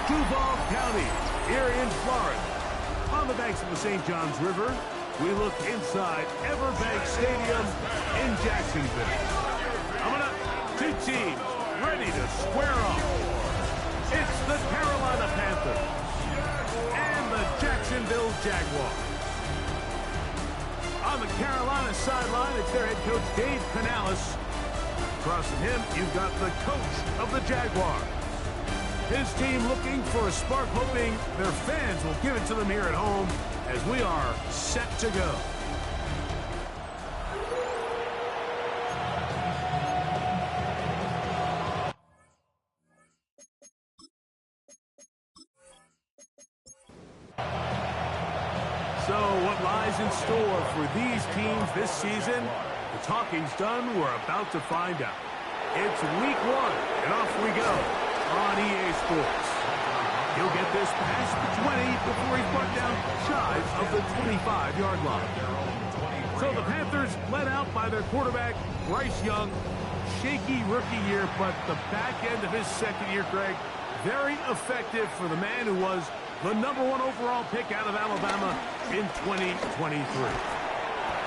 Duval County, here in Florida. On the banks of the St. Johns River, we look inside Everbank Stadium in Jacksonville. Coming up, two teams ready to square off. It's the Carolina Panthers and the Jacksonville Jaguars. On the Carolina sideline, it's their head coach, Dave Canales. Across from him, you've got the coach of the Jaguars. His team looking for a spark, hoping their fans will give it to them here at home as we are set to go. So what lies in store for these teams this season? The talking's done. We're about to find out. It's week 1, and off we go on EA Sports. He'll get this past the 20 before he's brought down shy of the 25-yard line. So the Panthers led out by their quarterback, Bryce Young. Shaky rookie year, but the back end of his second year, Greg, very effective for the man who was the #1 overall pick out of Alabama in 2023.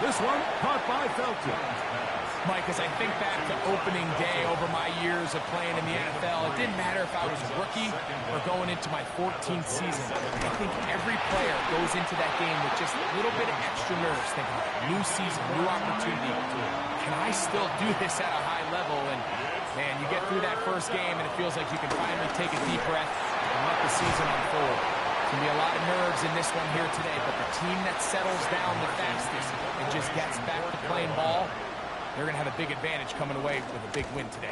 This one caught by Felton. Mike, as I think back to opening day over my years of playing in the NFL, it didn't matter if I was a rookie or going into my 14th season. I think every player goes into that game with just a little bit of extra nerves, thinking, new season, new opportunity. Can I still do this at a high level? And, man, you get through that first game, and it feels like you can finally take a deep breath and let the season unfold. There's going to be a lot of nerves in this one here today, but the team that settles down the fastest and just gets back to playing ball, they're going to have a big advantage coming away with a big win today.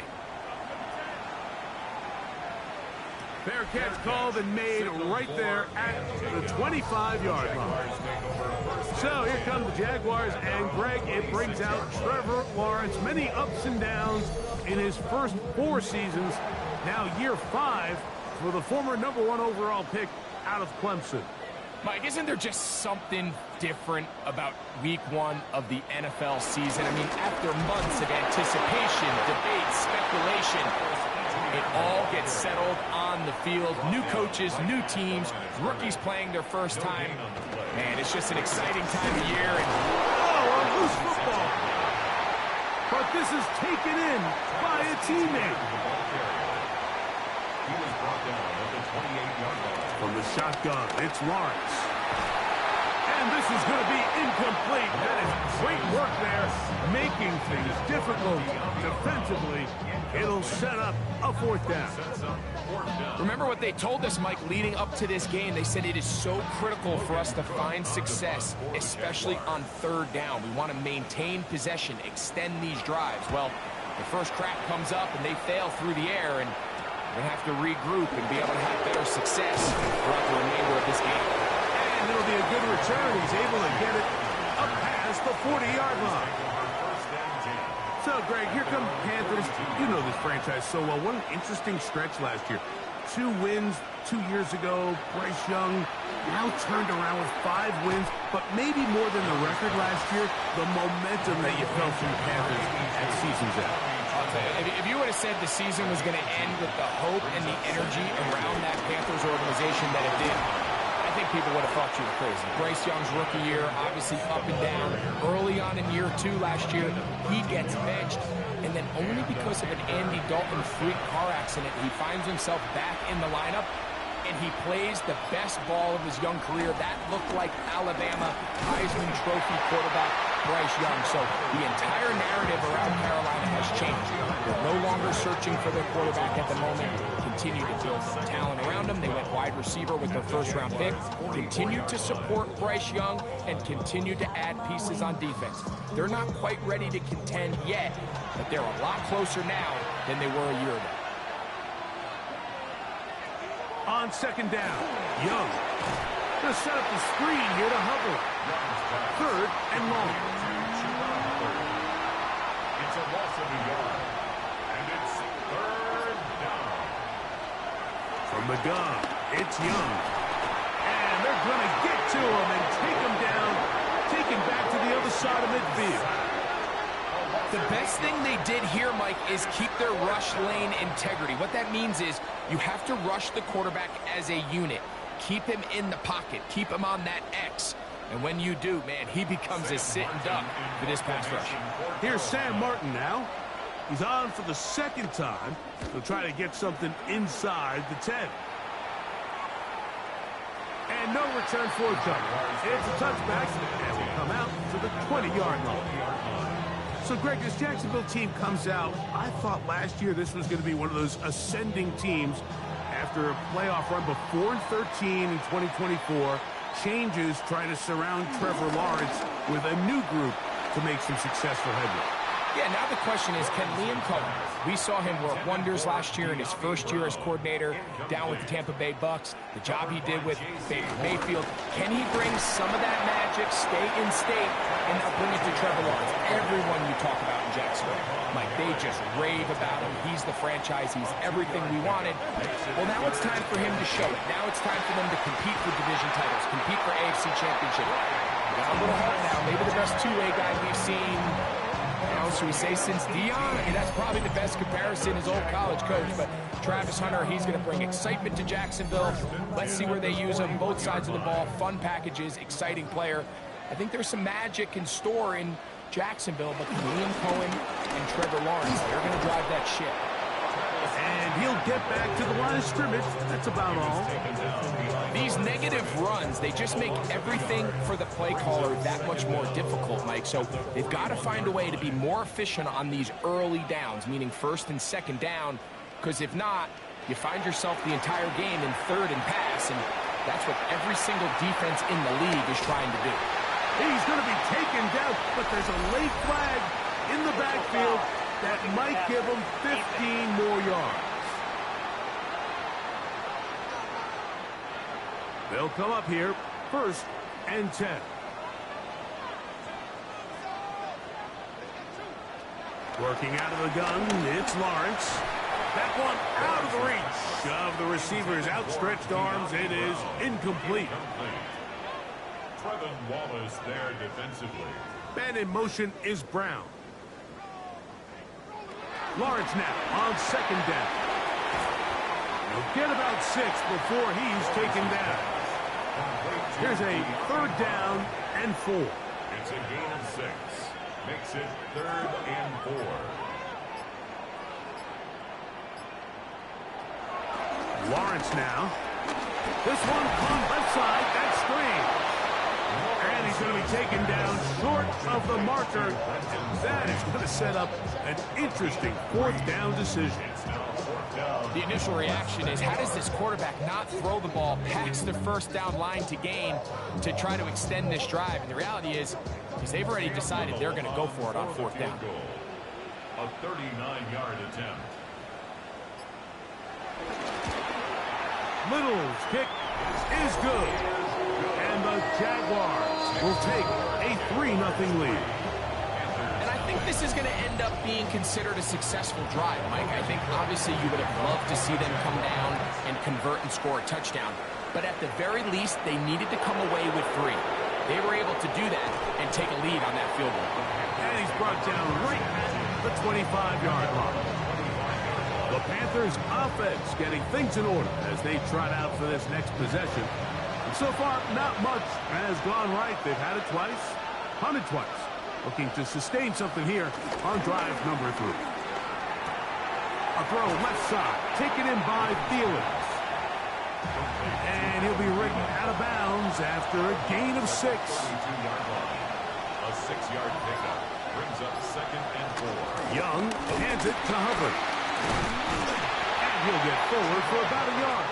Fair catch called and made right there at the 25-yard line. So here come the Jaguars, and Greg, it brings out Trevor Lawrence. Many ups and downs in his first 4 seasons. Now year 5 for the former #1 overall pick out of Clemson. Mike, isn't there just something different about week 1 of the NFL season? I mean, after months of anticipation, debate, speculation, it all gets settled on the field. New coaches, new teams, rookies playing their first time. Man, it's just an exciting time of year. And a loose football. But this is taken in by a teammate. He was brought down at the 28-yard line. From the shotgun, it's Lawrence. And this is going to be incomplete. That is great work there, making things difficult defensively. It'll set up a 4th down. Remember what they told us, Mike, leading up to this game. They said it is so critical for us to find success, especially on 3rd down. We want to maintain possession, extend these drives. Well, the first crack comes up, and they fail through the air, and we're going to have to regroup and be able to have better success throughout the remainder of this game. And it'll be a good return. He's able to get it up past the 40-yard line. So, Greg, here come the Panthers. You know this franchise so well. What an interesting stretch last year. 2 wins 2 years ago. Bryce Young now turned around with 5 wins, but maybe more than the record last year, the momentum that you felt from the Panthers at season's end. If you would have said the season was going to end with the hope and the energy around that Panthers organization that it did, I think people would have thought you were crazy. Bryce Young's rookie year, obviously up and down. Early on in year 2 last year, he gets benched. And then only because of an Andy Dalton freak car accident, he finds himself back in the lineup, and he plays the best ball of his young career. That looked like Alabama Heisman Trophy quarterback Bryce Young. So the entire narrative around Carolina has changed. They're no longer searching for their quarterback at the moment. Continue to build some talent around them. They went wide receiver with their 1st-round pick. Continue to support Bryce Young and continue to add pieces on defense. They're not quite ready to contend yet, but they're a lot closer now than they were a year ago. On 2nd down, Young to set up the screen here to Hubbard. 3rd and long. It's a loss of a yard, and it's 3rd down. From the gun, it's Young. And they're going to get to him and take him down, take him back to the other side of midfield. The best thing they did here, Mike, is keep their rush lane integrity. What that means is you have to rush the quarterback as a unit. Keep him in the pocket. Keep him on that X. And when you do, man, he becomes a sitting duck for this pass rush. Here's Sam Martin now. He's on for the second time. He'll try to get something inside the 10. And no return for a touchdown. It's a touchback, and will come out to the 20-yard line. So, Greg, this Jacksonville team comes out. I thought last year this was going to be one of those ascending teams after a playoff run before 13 in 2024. Changes trying to surround Trevor Lawrence with a new group to make some successful headway. Yeah, now the question is, can Liam Cohen, we saw him work wonders last year in his first year as coordinator down with the Tampa Bay Bucks, the job he did with Baker Mayfield. Can he bring some of that magic, stay in state, and now bring it to Trevor Lawrence? Everyone you talk about in Jacksonville, Mike, they just rave about him. He's the franchise. He's everything we wanted. Well, now it's time for him to show it. Now it's time for them to compete for division titles, compete for AFC Championship. We got a little help now. Maybe the best two-way guy we've seen, should we say, since Dion? I mean, that's probably the best comparison, his old college coach. But Travis Hunter, he's going to bring excitement to Jacksonville. Let's see where they use him. Both sides of the ball, fun packages, exciting player. I think there's some magic in store in Jacksonville, but Liam Cohen and Trevor Lawrence, they're going to drive that ship. And he'll get back to the line of scrimmage. That's about all. These negative runs, they just make everything for the play caller that much more difficult, Mike. So they've got to find a way to be more efficient on these early downs, meaning first and second down, because if not, you find yourself the entire game in third and pass, and that's what every single defense in the league is trying to do. He's going to be taken down, but there's a late flag in the backfield that might give him 15 more yards. They'll come up here, 1st and 10. Working out of the gun, it's Lawrence. That one out of the reach of the receiver's outstretched arms. It is incomplete. Trevin Wallace there defensively. Man in motion is Brown. Lawrence now on 2nd down. He'll get about 6 before he's taken down. Here's a 3rd down and 4. It's a gain of 6. Makes it 3rd and 4. Lawrence now. This one on left side. That's screen. And he's going to be taken down short of the marker. And that is going to set up an interesting 4th down decision. The initial reaction is, how does this quarterback not throw the ball past the 1st down line to gain to try to extend this drive? And the reality is they've already decided they're going to go for it on 4th down. A 39-yard attempt. Little's kick is good. And the Jaguars will take a 3-0 lead. And I think this is going to end up being considered a successful drive, Mike. I think obviously you would have loved to see them come down and convert and score a touchdown. But at the very least, they needed to come away with 3. They were able to do that and take a lead on that field goal. And he's brought down right at the 25-yard line. The Panthers offense getting things in order as they trot out for this next possession. And so far, not much has gone right. They've had it twice, punted twice. Looking to sustain something here on drive number 3. A throw left side, taken in by Thielen. And he'll be rigged out of bounds after a gain of 6. 22-yard line. A 6-yard pickup brings up 2nd and 4. Young hands it to Hubbard. And he'll get forward for about a yard.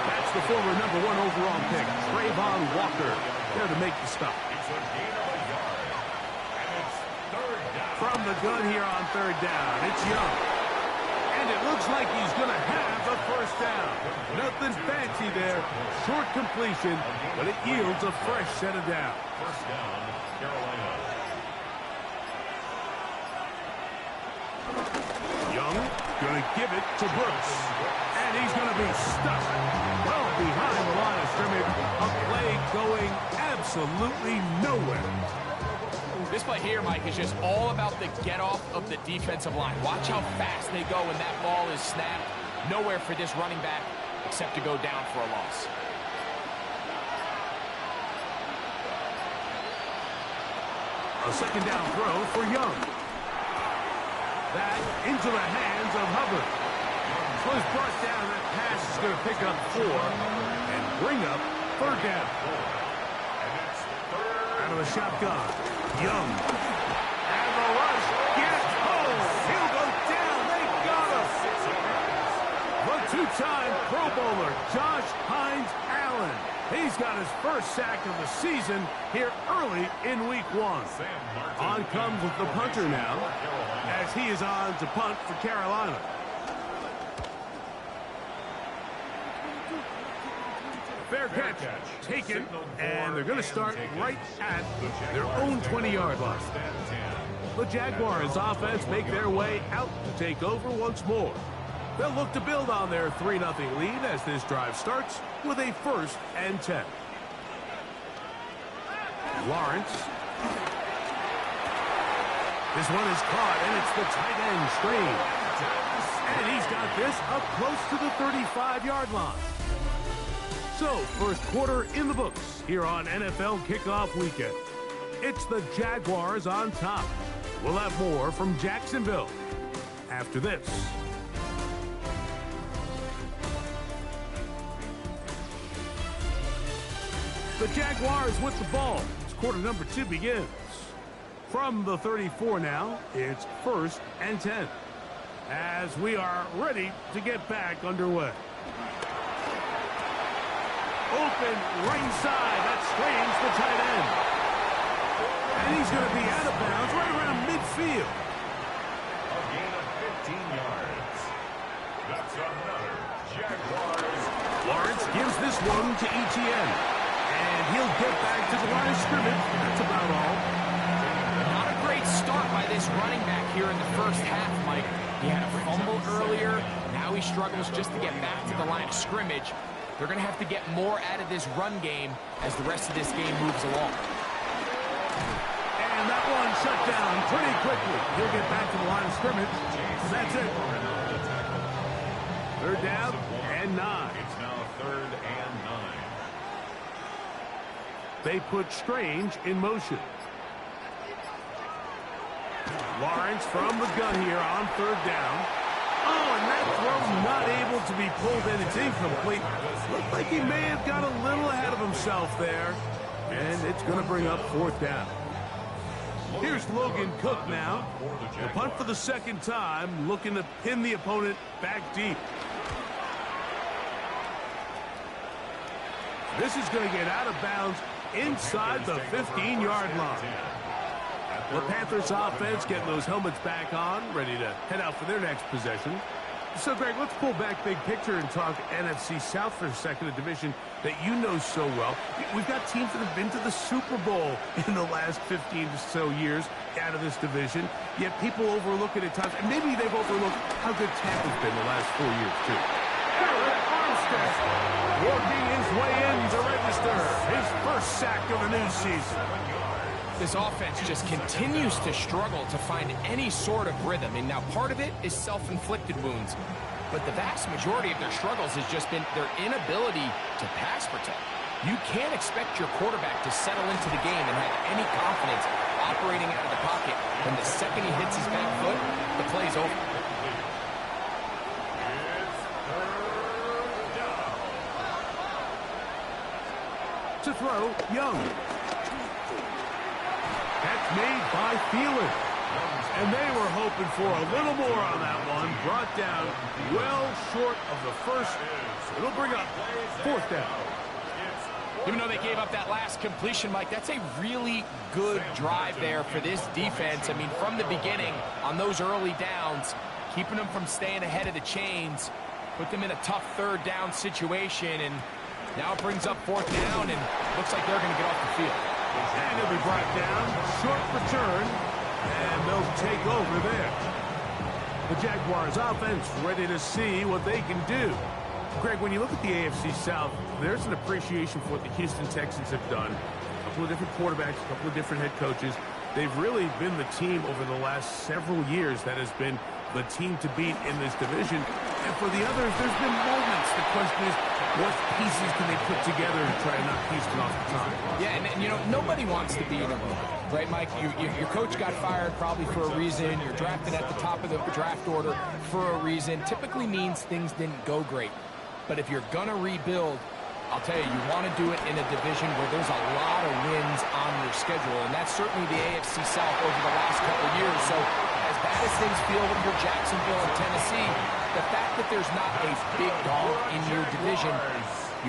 That's the former number 1 overall pick, Trayvon Walker, there to make the stop. It's a gain of a yard. And it's 3rd down. From the gun here on 3rd down, it's Young. And it looks like he's going to have the 1st down. Nothing fancy there. Short completion, but it yields a fresh set of downs. 1st down, Carolina. Young going to give it to Brooks. And he's going to be stuck well behind the line of scrimmage. A play going absolutely nowhere. This play here, Mike, is just all about the get-off of the defensive line. Watch how fast they go when that ball is snapped. Nowhere for this running back except to go down for a loss. A second down throw for Young. That into the hands of Hubbard. So he's brought down. That pass is going to pick up 4 and bring up third down. Out of the shotgun, Young. And the rush gets home. He'll go down. They got him. The two-time Pro Bowler, Josh Hines-Allen. He's got his first sack of the season here early in week 1. On comes the punter now, as he is on to punt for Carolina. Fair catch taken, and they're going to start right at their own 20-yard line. The Jaguars offense make their way out to take over once more. They'll look to build on their 3-0 lead as this drive starts with a 1st and 10. Lawrence. This one is caught, and it's the tight end screen. And he's got this up close to the 35-yard line. So, first quarter in the books here on NFL Kickoff Weekend. It's the Jaguars on top. We'll have more from Jacksonville after this. The Jaguars with the ball. As quarter number 2 begins. From the 34 now, it's 1st and 10. As we are ready to get back underway. Open right side. That screens the tight end. And he's going to be out of bounds right around midfield. A gain of 15 yards. That's another Jaguars. Lawrence gives this one to Etienne. And he'll get back to the line of scrimmage. That's about all. Not a great start by this running back here in the first half, Mike. He had a fumble earlier. Now he struggles just to get back to the line of scrimmage. They're going to have to get more out of this run game as the rest of this game moves along. And that one shut down pretty quickly. He'll get back to the line of scrimmage. That's it. 3rd down and 9. It's now 3rd and 9. They put Strange in motion. Lawrence from the gun here on 3rd down. Oh, and that throw's not able to be pulled in. It's incomplete. Looked like he may have got a little ahead of himself there. And it's going to bring up 4th down. Here's Logan Cook now. The punt for the 2nd time, looking to pin the opponent back deep. This is going to get out of bounds inside the 15-yard line. The Panthers offense getting those helmets back on, ready to head out for their next possession. So, Greg, let's pull back big picture and talk NFC South for a second, a division that you know so well. We've got teams that have been to the Super Bowl in the last 15 or so years out of this division, yet people overlook it at times, and maybe they've overlooked how good Tampa's been the last 4 years, too. Armstead working his way in to register his first sack of the new season. This offense just continues to struggle to find any sort of rhythm. And now part of it is self-inflicted wounds. But the vast majority of their struggles has just been their inability to pass protect. You can't expect your quarterback to settle into the game and have any confidence operating out of the pocket. When the second he hits his back foot, the play's over. To throw, Young. That's made by Thielen. And they were hoping for a little more on that one. Brought down well short of the first. It'll bring up 4th down. Even though they gave up that last completion, Mike, that's a really good drive there for this defense. I mean, from the beginning, on those early downs, keeping them from staying ahead of the chains, put them in a tough 3rd down situation, and now it brings up 4th down, and looks like they're going to get off the field. And he'll be brought down, short return, and they'll take over there. The Jaguars offense ready to see what they can do. Greg, when you look at the AFC South, there's an appreciation for what the Houston Texans have done. A couple of different quarterbacks, a couple of different head coaches. They've really been the team over the last several years that has been the team to beat in this division. And for the others, there's been moments. The question is, what pieces can they put together to try to knock Houston off the top? Yeah, and you know, nobody wants to be in a room, right, Mike? Your coach got fired probably for a reason. You're drafted at the top of the draft order for a reason. Typically means things didn't go great. But if you're going to rebuild, I'll tell you, you want to do it in a division where there's a lot of wins on your schedule, and that's certainly the AFC South over the last couple of years. So as bad as things feel with your Jacksonville and Tennessee, the fact that there's not a big dog in your division,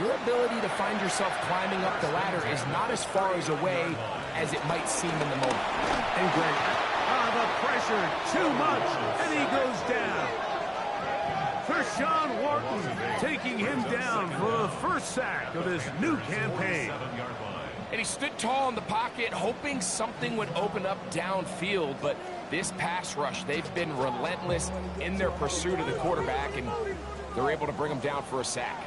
your ability to find yourself climbing up the ladder is not as far as away as it might seem in the moment. And Greg, the pressure, too much, and he goes down. Tershawn Wharton taking him down for the first sack of this new campaign. And he stood tall in the pocket, hoping something would open up downfield, but this pass rush, they've been relentless in their pursuit of the quarterback, and they're able to bring him down for a sack.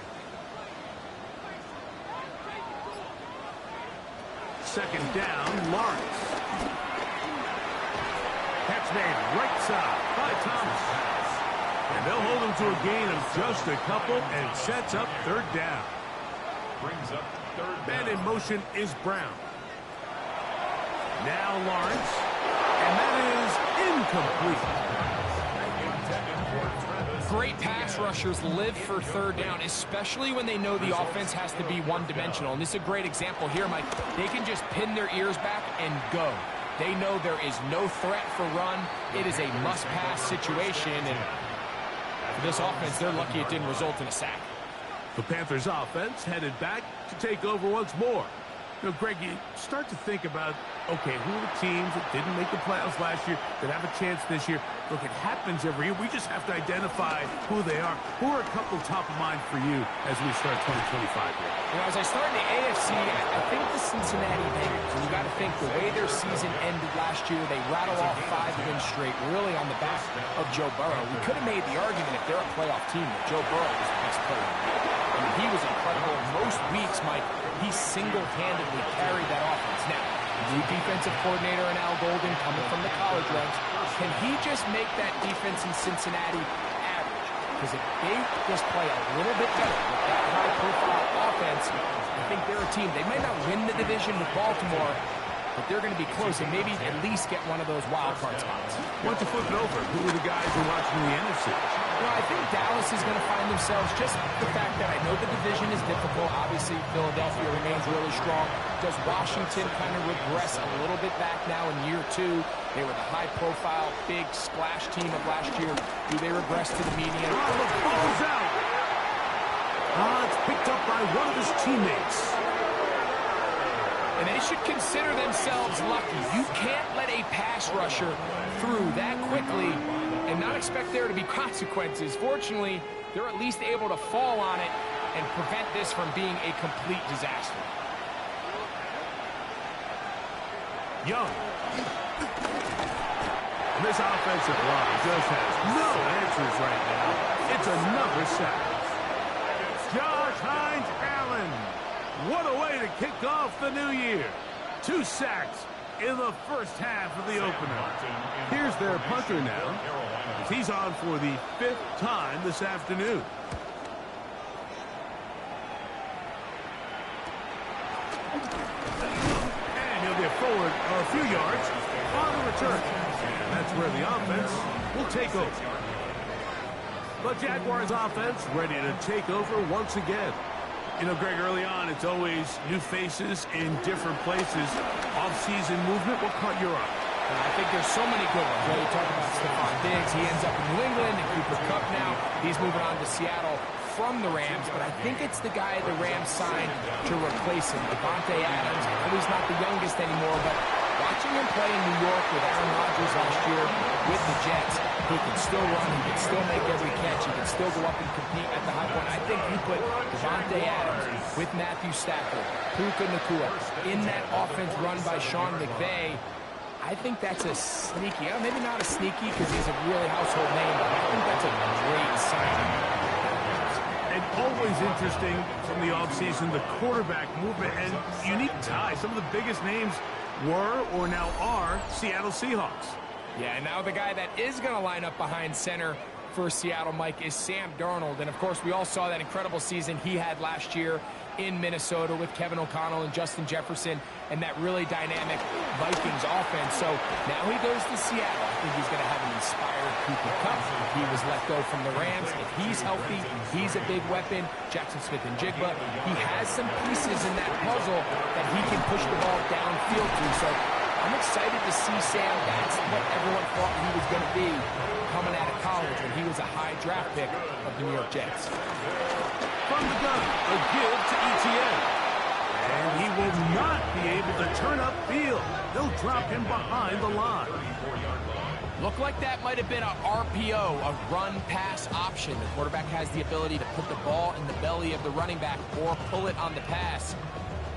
Second down, Lawrence. Catch made right side by Thomas. And they'll hold him to a gain of just a couple and sets up third down. Brings up third Man down. in motion is Brown. Now Lawrence. And that is incomplete. Great pass rushers live for third down, especially when they know the offense has to be one-dimensional. And this is a great example here, Mike. They can just pin their ears back and go. They know there is no threat for run. It is a must-pass situation, and for this offense, they're lucky it didn't result in a sack. The Panthers offense headed back to take over once more. You know, Greg, you start to think about, okay, who are the teams that didn't make the playoffs last year that have a chance this year? Look, it happens every year. We just have to identify who they are. Who are a couple top of mind for you as we start 2025 here? You know, as I start in the AFC, I think the Cincinnati Bengals, and you got to think the way their season ended last year, they rattle off 5 wins straight, really on the back of Joe Burrow. We could have made the argument if they're a playoff team that Joe Burrow was the best player in the league. I mean, he was incredible. Most weeks, Mike, he single-handedly carried that offense. Now, new defensive coordinator in Al Golden coming from the college ranks. Can he just make that defense in Cincinnati average? Because if they just play a little bit better with that high-profile offense, I think they're a team. They might not win the division with Baltimore, but they're going to be close and maybe at least get one of those wild card spots. Why don't you flip it over? Who are the guys you're watching in the NFC? Well, I think Dallas is going to find themselves, just the fact that I know the division is difficult. Obviously, Philadelphia remains really strong. Does Washington kind of regress a little bit back now in year 2? They were the high-profile, big splash team of last year. Do they regress to the median? Oh, the ball's out. It's picked up by one of his teammates. And they should consider themselves lucky. You can't let a pass rusher through that quickly and not expect there to be consequences. Fortunately, they're at least able to fall on it and prevent this from being a complete disaster. Young. And this offensive line just has no answers right now. It's another sack. Josh Hines-Allen. What a way to kick off the new year. 2 sacks in the first half of the opener. Here's their punter now. He's on for the 5th time this afternoon. And he'll get forward a few yards on the return. And that's where the offense will take over. The Jaguars offense ready to take over once again. You know, Greg, early on, it's always new faces in different places. Off-season movement, what caught your eye? I think there's so many good ones. You talk about Stephon Diggs. He ends up in New England, and Cooper Kupp now. He's moving on to Seattle from the Rams, but I think it's the guy the Rams signed to replace him, Davante Adams. I know he's not the youngest anymore, but watching him play in New York with Aaron Rodgers last year with the Jets, he can still run, he can still make every catch, he can still go up and compete at the high point. I think you put Davante Adams with Matthew Stafford, Puka Nacua, in that offense run by Sean McVay. I think that's a sneaky, maybe not a sneaky because he's a really household name, but I think that's a great signing. And always interesting from the offseason, the quarterback movement and unique ties. Some of the biggest names were or now are Seattle Seahawks. Yeah, and now the guy that is going to line up behind center for Seattle, Mike, is Sam Darnold. And, of course, we all saw that incredible season he had last year in Minnesota with Kevin O'Connell and Justin Jefferson and that really dynamic Vikings offense. So now he goes to Seattle. I think he's going to have an inspired Cooper Kupp. He was let go from the Rams. If he's healthy, he's a big weapon. Jackson Smith and Jigba. He has some pieces in that puzzle that he can push the ball downfield to. So I'm excited to see Sam. That's what everyone thought he was going to be coming out of college when he was a high draft pick of the New York Jets. From the gun, a give to Etienne. And he will not be able to turn upfield. They'll drop him behind the line. Looked like that might have been a RPO, a run-pass option. The quarterback has the ability to put the ball in the belly of the running back or pull it on the pass.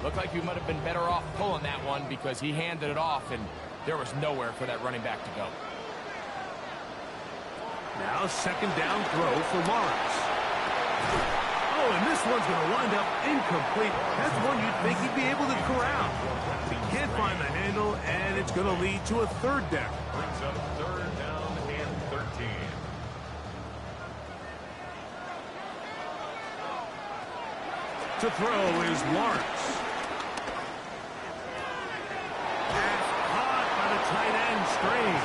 Looked like he might have been better off pulling that one because he handed it off, and there was nowhere for that running back to go. Now second down throw for Lawrence. Oh, and this one's going to wind up incomplete. That's one you'd think he'd be able to corral. He can't find the handle, and it's going to lead to a third down. Brings up third down and 13. To throw is Lawrence. Pass caught by the tight end Strange.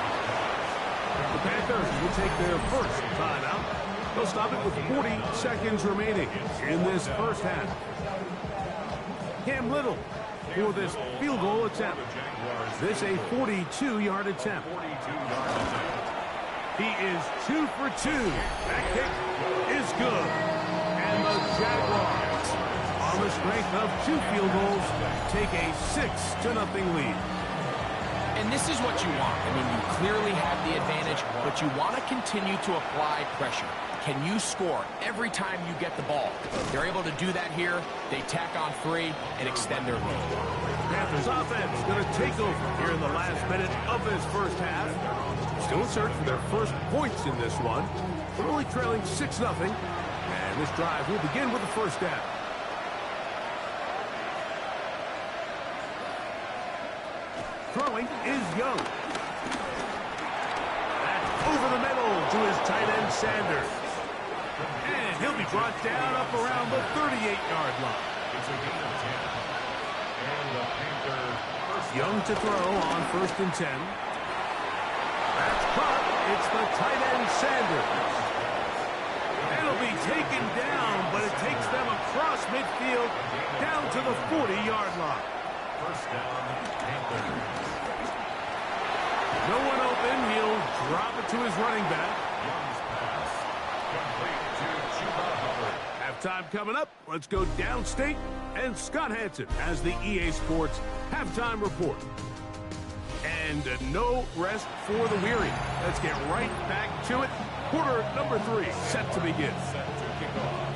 The Panthers will take their first timeout. They'll stop it with 40 seconds remaining in this first half. Cam Little for this field goal attempt. This a 42-yard attempt. He is 2 for 2. That kick is good. And the Jaguars, on the strength of 2 field goals, take a 6-0 lead. And this is what you want. I mean, you clearly have the advantage, but you want to continue to apply pressure. Can you score every time you get the ball? They're able to do that here. They tack on 3 and extend their lead. Panthers offense going to take over here in the last minute of this first half. Still in search for their first points in this one. They're only trailing 6-0. And this drive will begin with the first down. Throwing is Young. That's over the middle to his tight end Sanders. And he'll be brought down up around the 38-yard line. It's a gain of 10. And the Panthers first Young to throw on 1st and 10. That's caught. It's the tight end Sanders. It'll be taken down, but it takes them across midfield down to the 40-yard line. first down, Panthers. No one open. He'll drop it to his running back. Young's pass complete to Chuba Hubbard. Halftime coming up. Let's go downstate. And Scott Hansen has the EA Sports halftime report. And no rest for the weary. Let's get right back to it. Quarter number 3 set to begin. Set to kick off.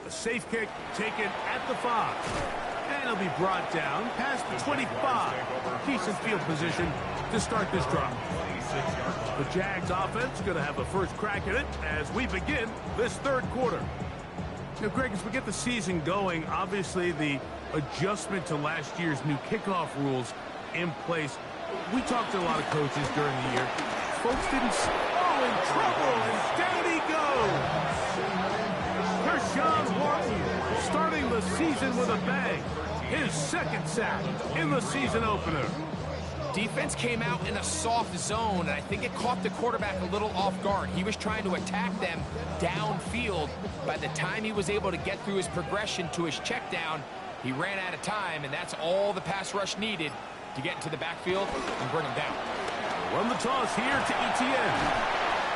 A safe kick taken at the 5. And he'll be brought down past the 25. Decent field position to start this drive. The Jags offense going to have the first crack at it as we begin this third quarter. Now, Greg, as we get the season going, obviously the adjustment to last year's new kickoff rules in place. We talked to a lot of coaches during the year. Folks didn't... Oh, in trouble, and down he goes. Kershawn Wharton starting the season with a bang. His second sack in the season opener. Defense came out in a soft zone, and I think it caught the quarterback a little off guard. He was trying to attack them downfield. By the time he was able to get through his progression to his check down, he ran out of time, and that's all the pass rush needed to get into the backfield and bring him down. Run the toss here to Etienne.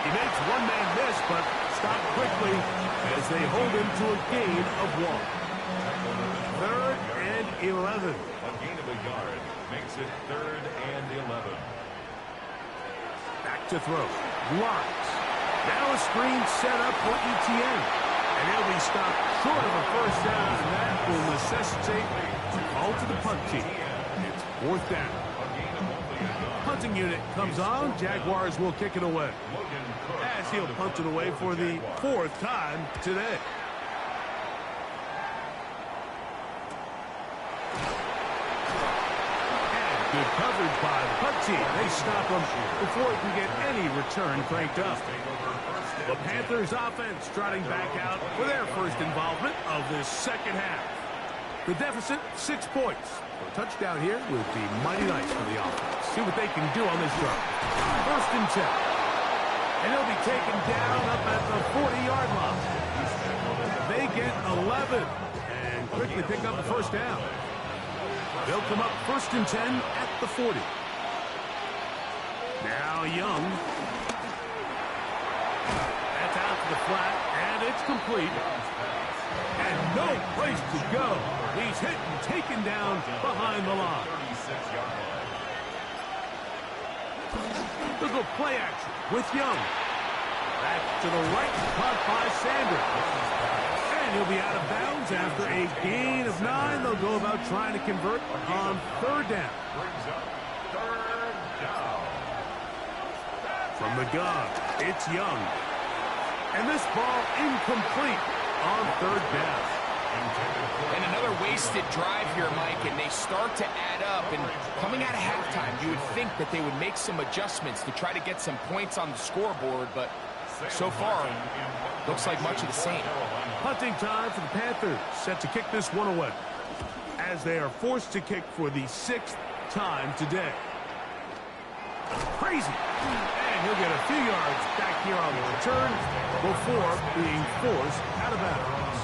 He makes one man miss, but stopped quickly as they hold him to a gain of 1. 3rd and 11. A gain of a yard makes it 3rd and 11. Back to throw. Lawrence. Now a screen set up for Etienne. And he'll be stopped short of a first down, and that will necessitate a call to the punt team. It's 4th down. Punting unit comes on. Jaguars will kick it away. As he'll punt it away for the 4th time today. Good coverage by the punt team. They stop him before he can get any return cranked up. The Panthers offense trotting back out for their first involvement of this second half. The deficit, 6 points. A touchdown here would be mighty nice for the offense. See what they can do on this drive. First and 10. And he'll be taken down up at the 40-yard line. They get 11 and quickly pick up the first down. They'll come up first and 10 at the 40. Now Young. That's out to the flat, and it's complete. And no place to go. He's hit and taken down behind the line. They'll go play action with Young. Back to the right, caught by Sanders. And he'll be out of bounds after a gain of 9. They'll go about trying to convert on third down. From the gun, it's Young. And this ball incomplete on third down. And another wasted drive here, Mike, and they start to add up. And coming out of halftime, you would think that they would make some adjustments to try to get some points on the scoreboard, but so far, looks like much of the same. Punting time for the Panthers, set to kick this one away, as they are forced to kick for the 6th time today. Crazy. And he'll get a few yards back here on the return before being forced out of bounds.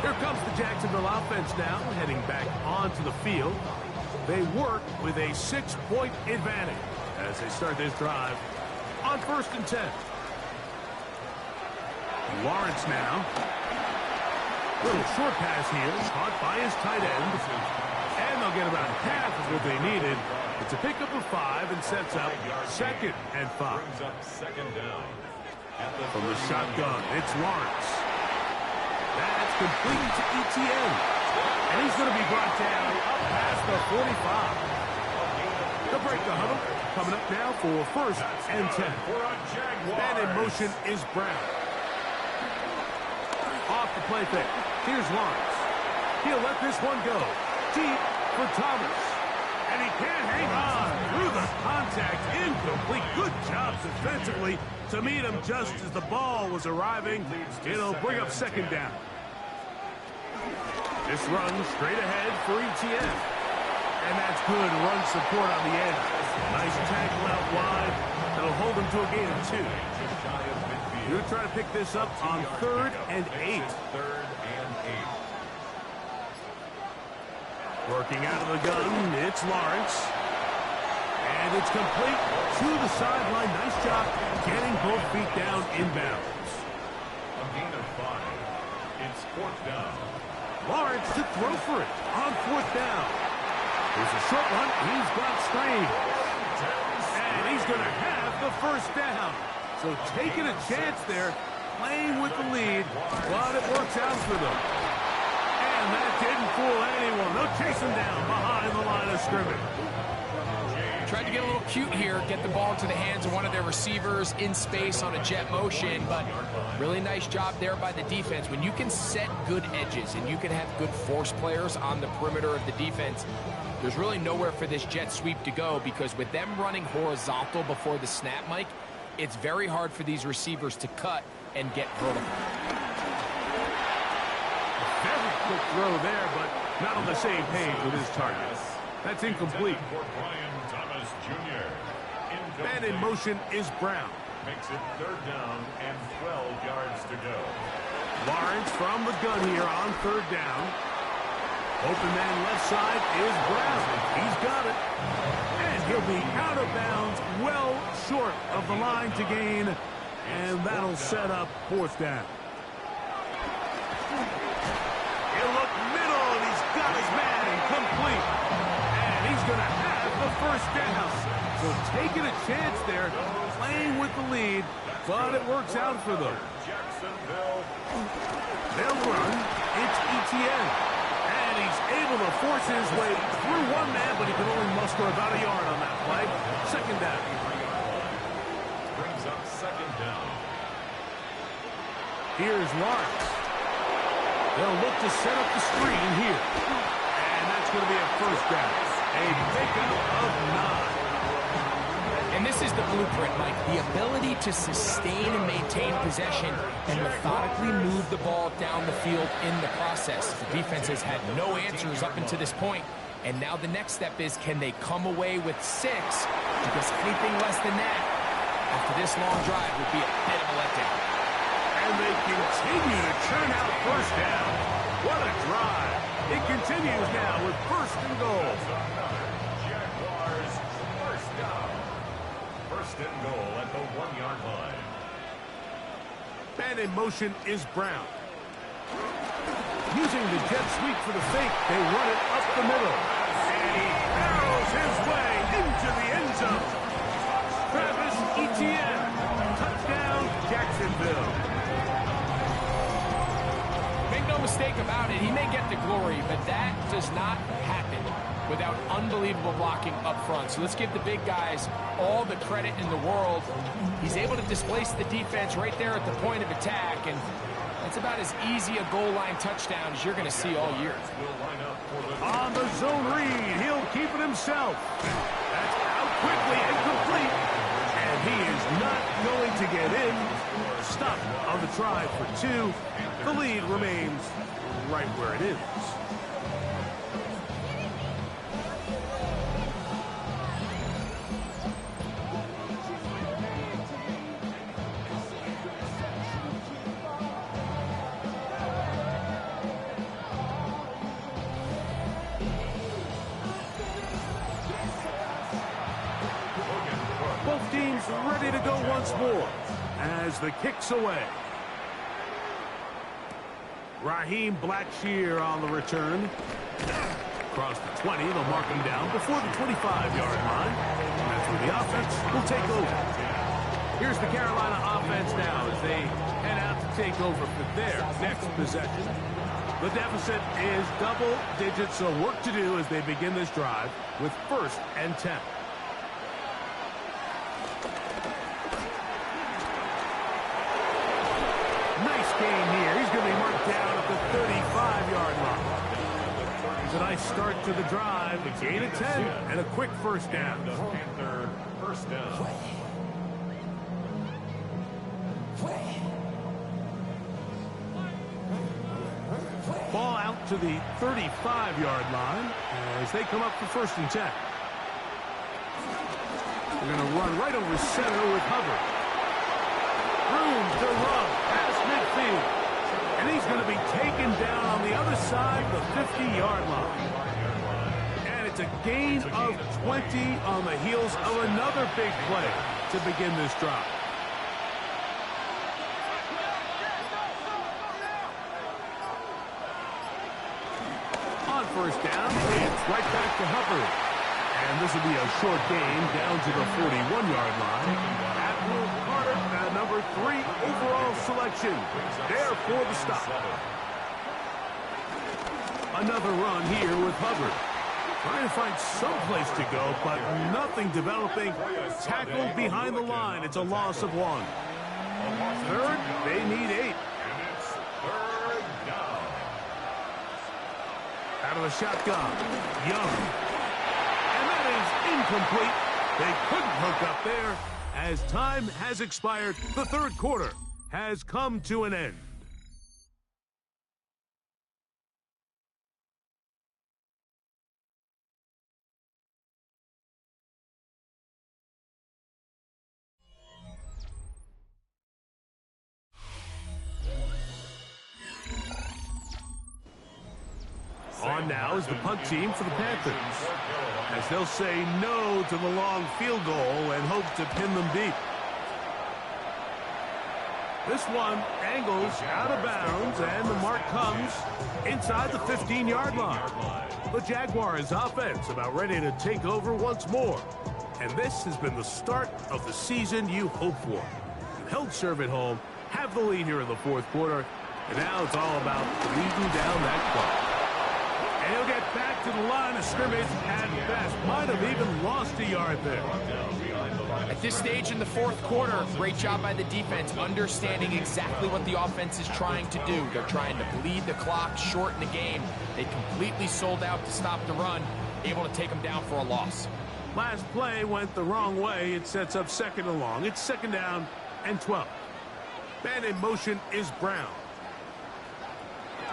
Here comes the Jacksonville offense now, heading back onto the field. They work with a 6-point advantage as they start this drive on first and 10. Lawrence now. Little short pass here, caught by his tight end. And they'll get about half of what they needed. It's a pickup of 5 and sets up second and 5. From the shotgun, it's Lawrence. That's complete to Etienne. And he's going to be brought down up past the 45. They'll break the huddle. Coming up now for first and 10. And in motion is Brown. Off the play fake. Here's Lawrence. He'll let this one go. Deep for Thomas. And he can't hang on through the contact. Incomplete. Good job defensively to meet him just as the ball was arriving. It'll bring up second down. This run straight ahead for Etienne. And that's good run support on the edge. Nice tackle out wide. That'll hold him to a gain of 2. You're going to try to pick this up on 3rd and 8. Working out of the gun, it's Lawrence. And it's complete to the sideline. Nice job getting both feet down inbounds. A gain of 5. It's 4th down. Lawrence to throw for it on 4th down. There's a short one. He's got Strange. And he's going to have the first down. So taking a chance there, playing with the lead, but it works out for them. And that didn't fool anyone. They'll chase him down behind the line of scrimmage. Tried to get a little cute here, get the ball into the hands of one of their receivers in space on a jet motion, but really nice job there by the defense. When you can set good edges and you can have good force players on the perimeter of the defense, there's really nowhere for this jet sweep to go, because with them running horizontal before the snap, Mike, it's very hard for these receivers to cut and get vertical. Very quick throw there, but not on the same page with his target. That's incomplete. And in motion is Brown. Makes it 3rd down and 12 yards to go. Lawrence from the gun here on 3rd down. Open man left side is Brown. He's got it. And he'll be out of bounds, well short of the line to gain. And that'll set up 4th down. He'll look middle, and he's got his man complete. And he's going to have the first down. So taking a chance there, playing with the lead, but it works out for them. They'll run. It's Etienne. And he's able to force his way through one man, but he can only muster about a yard on that play. Second down. Brings up 2nd down. Here's Lawrence. They'll look to set up the screen here. And that's going to be a first down. A pickup of 9. And this is the blueprint, Mike. The ability to sustain and maintain possession and methodically move the ball down the field in the process. The defense has had no answers up until this point. And now the next step is, can they come away with 6? Because anything less than that after this long drive would be a bit of a letdown. And they continue to churn out first down. What a drive. It continues now with 1st and goal. Jaguars first down. 1st and goal at the 1-yard line. And in motion is Brown. Using the jet sweep for the fake, they run it up the middle. And he barrels his way into the end zone. Travis Etienne. Touchdown, Jacksonville. Make no mistake about it, he may get the glory, but that does not happen without unbelievable blocking up front. So let's give the big guys all the credit in the world. He's able to displace the defense right there at the point of attack, and it's about as easy a goal line touchdown as you're going to see all year. On the zone read, he'll keep it himself. That's out quickly and complete. And he is not going to get in. Stop on the try for 2. The lead remains right where it is. Both teams ready to go once more as the kick's away. Raheem Blackshear on the return. Across the 20, they'll mark him down before the 25-yard line. And that's where the offense will take over. Here's the Carolina offense now as they head out to take over for their next possession. The deficit is double digits, so work to do as they begin this drive with 1st and 10. Nice gain here. He's going to be marked down at the 35-yard line. It's a nice start to the drive. A gain of 10 and a quick 1st down. Panther first down. Ball out to the 35-yard line as they come up for 1st and 10. They're going to run right over center with Hubbard. Room to run past midfield. And he's going to be taken down on the other side, the 50-yard line. And it's a gain of 20 on the heels of another big play to begin this drive. On 1st down, it's right back to Hubbard. And this will be a short gain down to the 41-yard line. Admiral Carter, number 3 overall selection. There for the stop. Another run here with Hubbard. Trying to find some place to go, but nothing developing. Tackled behind the line. It's a loss of 1. 3rd, they need 8. Out of the shotgun, Young. And that is incomplete. They couldn't hook up there. As time has expired, the 3rd quarter has come to an end. On now is the punt team for the Panthers, as they'll say no to the long field goal and hope to pin them deep. This one angles out of bounds, and the mark comes inside the 15-yard line. The Jaguars offense about ready to take over once more. And this has been the start of the season you hope for. You held serve at home, have the lead here in the 4th quarter, and now it's all about leading down that clock. And he'll get back to the line of scrimmage at best. Might have even lost a yard there. At this stage in the 4th quarter, great job by the defense, understanding exactly what the offense is trying to do. They're trying to bleed the clock, shorten the game. They completely sold out to stop the run. able to take them down for a loss. Last play went the wrong way. It sets up 2nd and long. It's 2nd down and 12. Man in motion is Brown.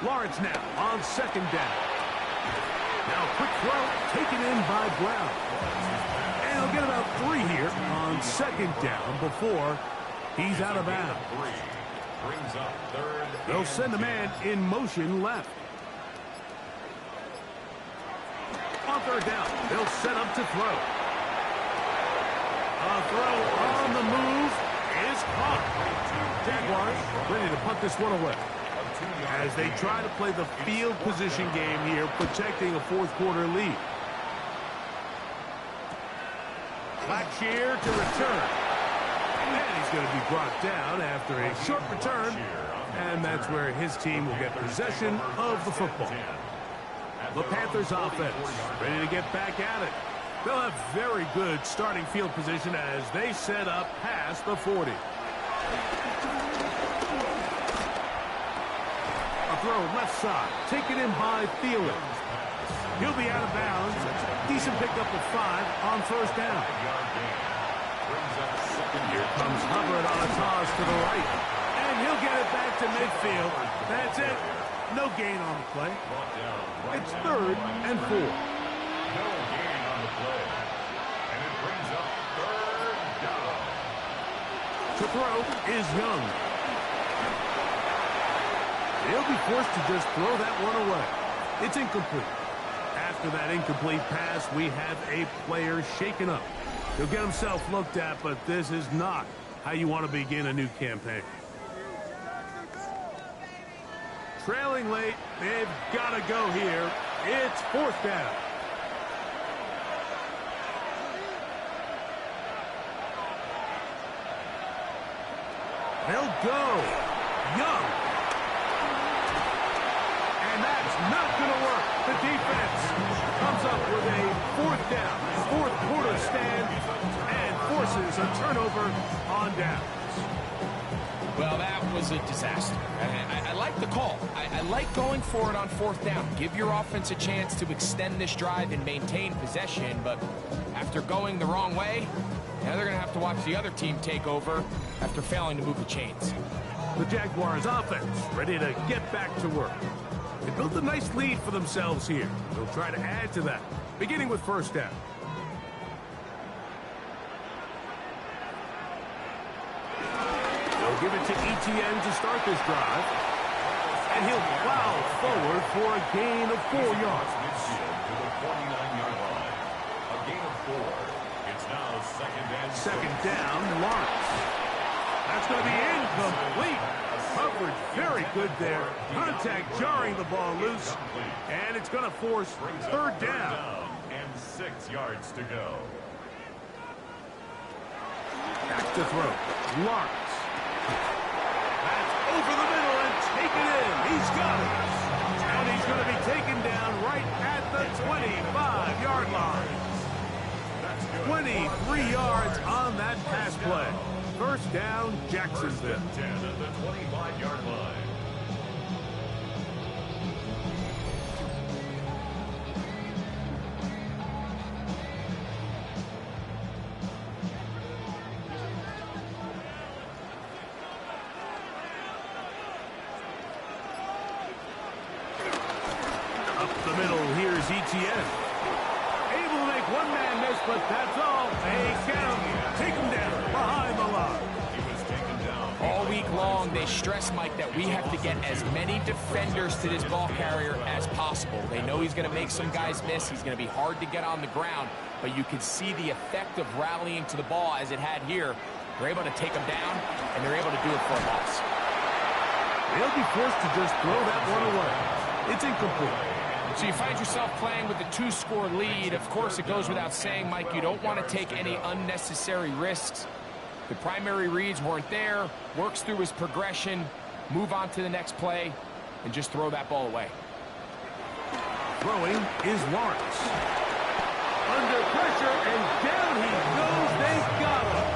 Lawrence now on 2nd down. Now quick throw taken in by Brown. And he'll get about 3 here on 2nd down before he's out of bounds. They'll send a man in motion left. On 3rd down, they'll set up to throw. A throw on the move is caught. Jaguars ready to punt this one away as they try to play the field position game here, protecting a 4th quarter lead. Blackshear to return. And he's going to be brought down after a short return, and that's where his team will get possession of the football. The Panthers offense ready to get back at it. They'll have very good starting field position as they set up past the 40. A throw left side, taken in by Thielen. He'll be out of bounds. Decent pickup of 5 on 1st down. Here comes Hubbard on a toss to the right. And he'll get it back to midfield. That's it. No gain on the play. It's 3rd and 4. No gain on the play. And it brings up 3rd down. To throw is Young. He'll be forced to just throw that one away. It's incomplete. After that incomplete pass, we have a player shaken up. He'll get himself looked at, but this is not how you want to begin a new campaign. Trailing late, they've got to go here. It's 4th down. They'll go. Young. And that's not going to work. The defense comes up with a 4th down, 4th quarter stand, and forces a turnover on downs. Well, that was a disaster. I like the call. I like going for it on 4th down. Give your offense a chance to extend this drive and maintain possession, but after going the wrong way, now they're going to have to watch the other team take over after failing to move the chains. The Jaguars offense ready to get back to work. They built a nice lead for themselves here. They'll try to add to that, beginning with 1st down. They'll give it to Etienne to start this drive. And he'll plow forward for a gain of 4 yards. Midfield to the 49-yard line. A gain of 4. It's now 2nd and 2nd down, Lawrence. That's going to be incomplete. Coverage very good there. Contact jarring the ball loose. And it's going to force 3rd down. And 6 yards to go. Back to throw. Lawrence. That's over the middle and taken in. He's got it. And he's going to be taken down right at the 25-yard line. 23 yards on that pass play. 1st down, Jacksonville. 10 at the 25-yard line. Up the middle, here's Etienne. Able to make one man miss, but that's all. They count. Take him down behind the line. He was taken down. All week long, they stress, Mike, that we have to get as many defenders to this ball carrier as possible. They know he's going to make some guys miss. He's going to be hard to get on the ground, but you can see the effect of rallying to the ball as it had here. They're able to take him down, and they're able to do it for a loss. They'll be forced to just throw that one away. It's incomplete. So you find yourself playing with a 2-score lead. Of course, it goes without saying, Mike, you don't want to take any unnecessary risks. The primary reads weren't there. Works through his progression, move on to the next play, and just throw that ball away. Throwing is Lawrence. Under pressure, and down he goes. They've got him.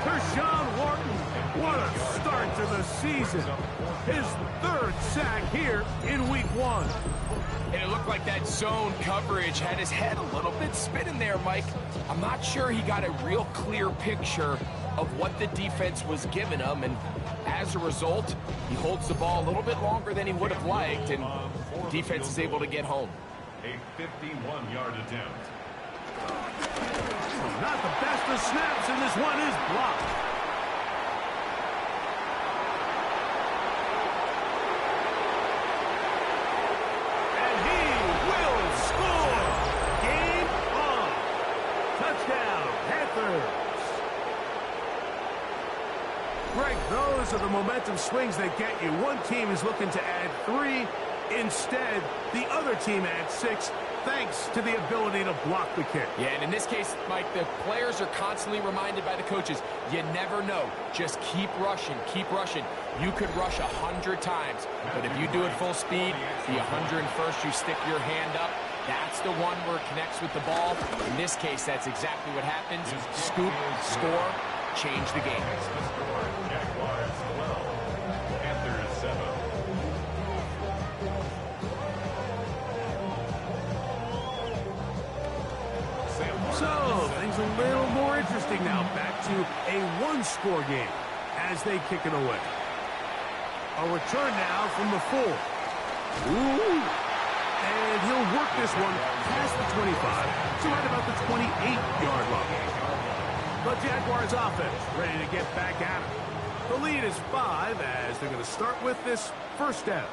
Tershawn Wharton, what a start to the season. His third sack here in week 1. And it looked like that zone coverage had his head a little bit spinning there, Mike. I'm not sure he got a real clear picture of what the defense was giving him, and as a result, he holds the ball a little bit longer than he would have liked, and the defense is able to get home. A 51-yard attempt. Not the best of snaps, and this one is blocked. And he will score. Game on. Touchdown, Panthers. Greg, those are the momentum swings that get you. One team is looking to add 3. Instead, the other team adds 6, thanks to the ability to block the kick. Yeah, and in this case, Mike, the players are constantly reminded by the coaches, you never know. Just keep rushing, keep rushing. You could rush 100 times, but if you do it full speed, the 101st, you stick your hand up. That's the one where it connects with the ball. In this case, that's exactly what happens. Scoop, score, change the game. Jaguars 12, Panthers 7. So, things a little more interesting now. Back to a one-score game as they kick it away. A return now from the 4. Ooh. And he'll work this one past the 25 to right about the 28-yard line. The Jaguars offense ready to get back at it. The lead is 5 as they're going to start with this first down.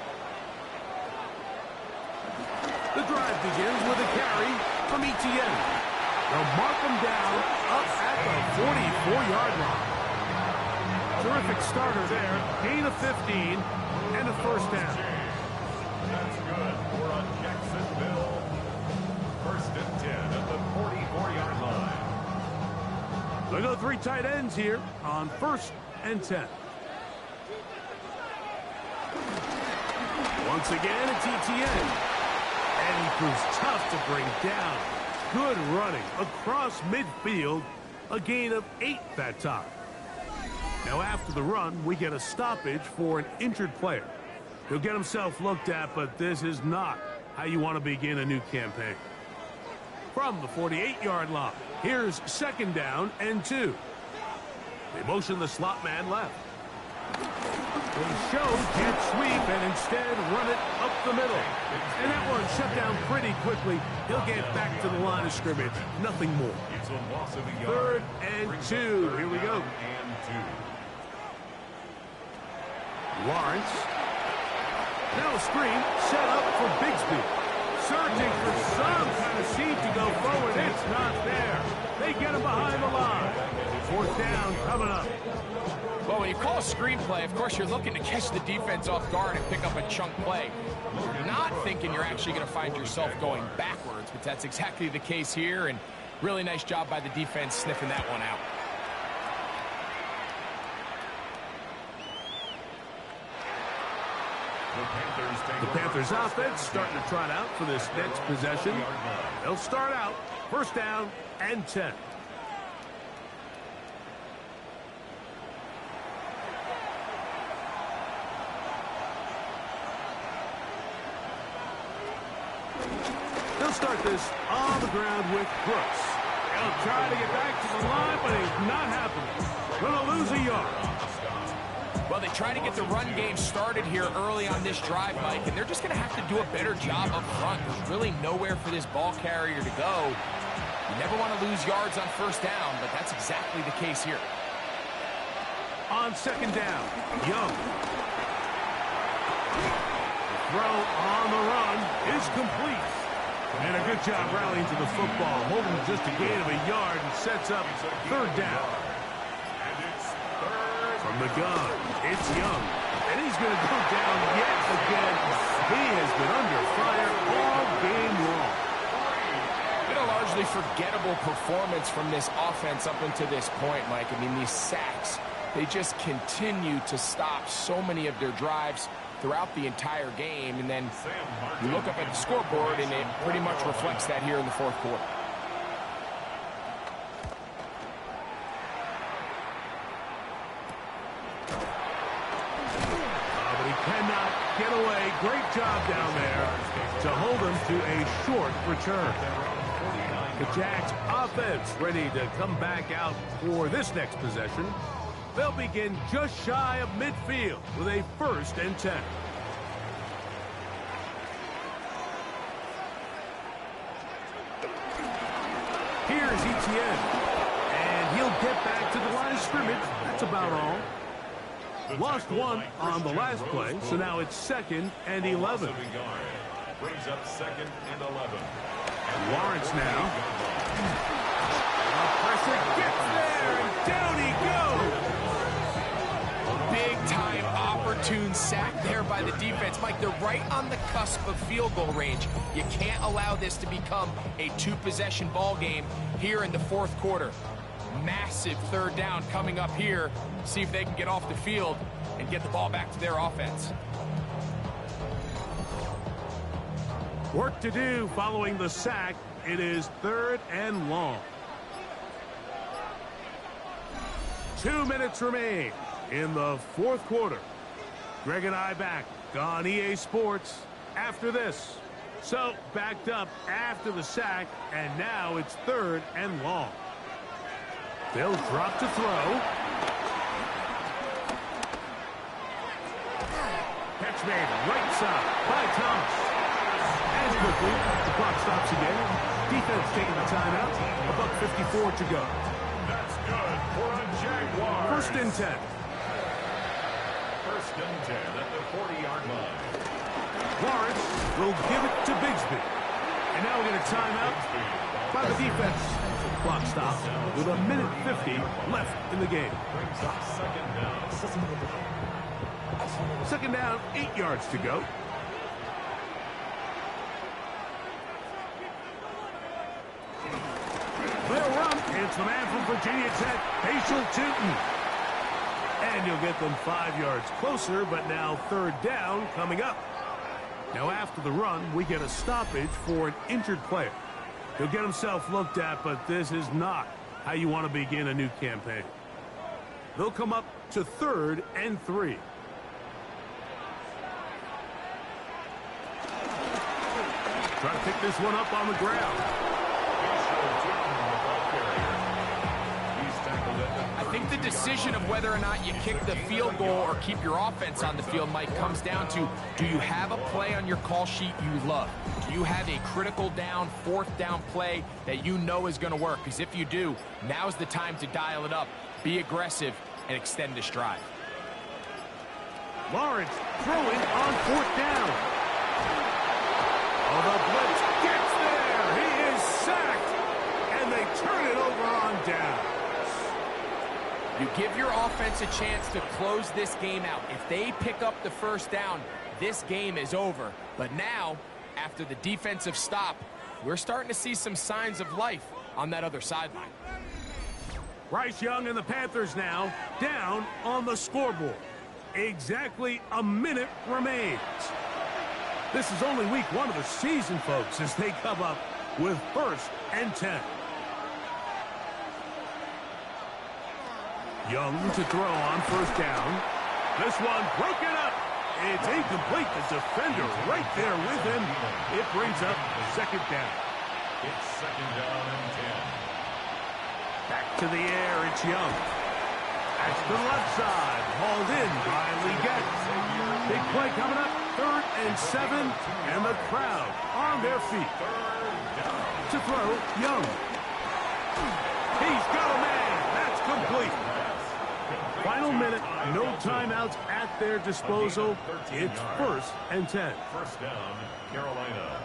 The drive begins with a carry from Etienne. They'll mark him down up at the 44-yard line. Terrific starter there. Gain of 15 and a first down. That's good. We're on Jacksonville. First and 10 at the 44-yard line. They go 3 tight ends here on first and 10. Once again, it's Etienne. And he proves tough to bring down. Good running across midfield. A gain of 8 that time. Now after the run, we get a stoppage for an injured player. He'll get himself looked at, but this is not how you want to begin a new campaign. From the 48-yard line, here's second down and 2. They motion the slot man left. They show can't sweep and instead run it up the middle. And that one shut down pretty quickly. He'll get back to the line of scrimmage. Nothing more. It's a loss of a yard. Third and 2. Here we go. And 2. Lawrence. Now a screen set up for Bigsby. Searching for some kind of seed to go forward. It's not there. They get him behind the line. Fourth down coming up. Well, when you call a screenplay, of course, you're looking to catch the defense off guard and pick up a chunk play. You're not thinking you're actually going to find yourself going backwards, but that's exactly the case here, and really nice job by the defense sniffing that one out. The Panthers offense starting to trot out for this next possession. They'll start out first down and 10. They'll start this on the ground with Brooks. He'll try to get back to the line, but it's not happening. Going to lose a yard. Well, they try to get the run game started here early on this drive, Mike, and they're just going to have to do a better job up front. There's really nowhere for this ball carrier to go. You never want to lose yards on first down, but that's exactly the case here. On second down, Young. The throw on the run is complete. And a good job rallying to the football, holding just a gain of a yard and sets up third down. From the gun, it's Young. And he's going to go down yet again. He has been under fire all game long. Been a largely forgettable performance from this offense up until this point, Mike. I mean, these sacks, they just continue to stop so many of their drives throughout the entire game. And then you look up at the scoreboard, and it pretty much reflects that here in the fourth quarter. get away. Great job down there to hold them to a short return. The Jags offense ready to come back out for this next possession. They'll begin just shy of midfield with a 1st and 10. Here's Etienne. And he'll get back to the line of scrimmage. That's about all. Lost one on the last play, so now it's 2nd and 11. Brings up 2nd and 11. Lawrence now. Pressure gets there, and down he goes. Big-time opportune sack there by the defense. Mike, they're right on the cusp of field goal range. You can't allow this to become a 2-possession ball game here in the 4th quarter. Massive 3rd down coming up here. See if they can get off the field and get the ball back to their offense. Work to do following the sack. It is 3rd and long. 2 minutes remain in the 4th quarter. Greg and I back on EA Sports after this. So backed up after the sack, and now it's 3rd and long. They'll drop to throw. Catch made right side by Thomas. And quickly, the clock stops again. Defense taking the timeout. $1:54 to go. That's good for the Jaguars. 1st and 10. 1st and 10 at the 40-yard line. Lawrence will give it to Bigsby. And now we're going to timeout by the defense. Clock stops with 1:50 left in the game. Brings up 2nd down. 2nd down, 8 yards to go. They'll run. It's the man from Virginia Tech, Paschal Tootin. And you'll get them 5 yards closer, but now 3rd down coming up. Now after the run, we get a stoppage for an injured player. He'll get himself looked at, but this is not how you want to begin a new campaign. They'll come up to 3rd and 3. Try to pick this one up on the ground. I think the decision of whether or not you kick the field goal or keep your offense on the field, Mike, comes down to, do you have a play on your call sheet you love? Do you have a critical down, 4th down play that you know is going to work? Because if you do, now's the time to dial it up, be aggressive, and extend this drive. Lawrence throwing on 4th down. Oh, the blitz gets there. He is sacked. And they turn it over on down. You give your offense a chance to close this game out. If they pick up the 1st down, this game is over. But now, after the defensive stop, we're starting to see some signs of life on that other sideline. Bryce Young and the Panthers now down on the scoreboard. Exactly a minute remains. This is only week 1 of the season, folks, as they come up with 1st and 10. Young to throw on 1st down. This one broken up. It's incomplete. The defender right there with him. It brings up 2nd down. It's 2nd down and 10. Back to the air. It's Young. That's to the left side. Hauled in by Leggett. Big play coming up. 3rd and 7. And the crowd on their feet. To throw, Young. He's got a man. That's complete. Final minute, no timeouts at their disposal. It's 1st and 10. 1st down, Carolina.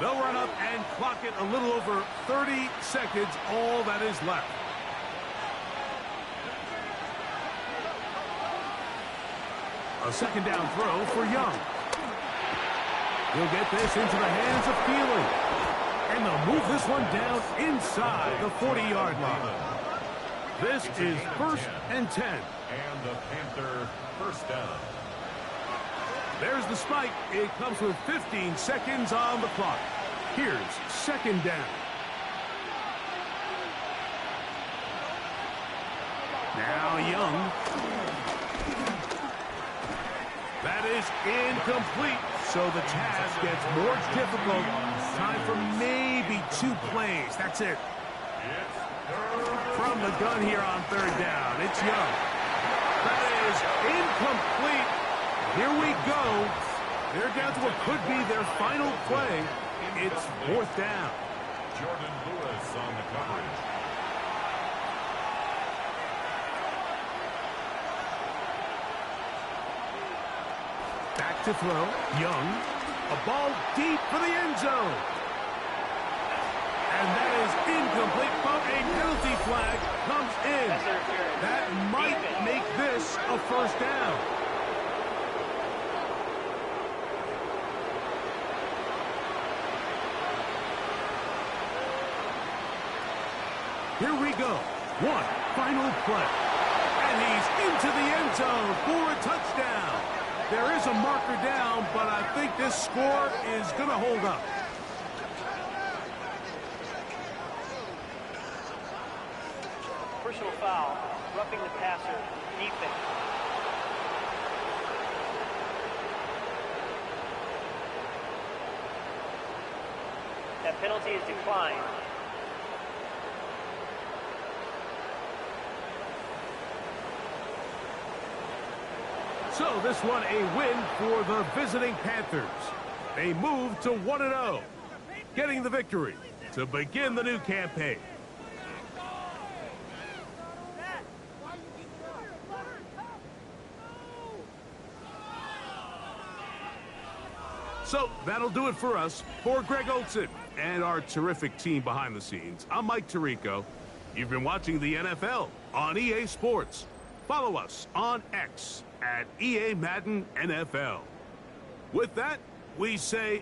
They'll run up and clock it a little over 30 seconds, all that is left. A 2nd down throw for Young. He'll get this into the hands of Thielen. And they'll move this one down inside the 40-yard line. This is 1st and 10. And the Panther 1st down. There's the spike. It comes with 15 seconds on the clock. Here's 2nd down. Now Young. That is incomplete. So the task gets more difficult. Time for maybe 2 plays. That's it. From the gun here on 3rd down. It's Young. That is incomplete. Here we go. They're down to what could be their final play. It's 4th down. Jordan Lewis on the coverage. Back to throw. Young. A ball deep for the end zone. And that is incomplete, but a penalty flag comes in. That might make this a 1st down. Here we go. One final play. And he's into the end zone for a touchdown. There is a marker down, but I think this score is going to hold up. Personal foul, roughing the passer, defense. That penalty is declined. So this one a win for the visiting Panthers. They move to 1-0, getting the victory to begin the new campaign. So that'll do it for us. For Greg Olson and our terrific team behind the scenes, I'm Mike Tirico. You've been watching the NFL on EA Sports. Follow us on X at EA Madden NFL. With that, we say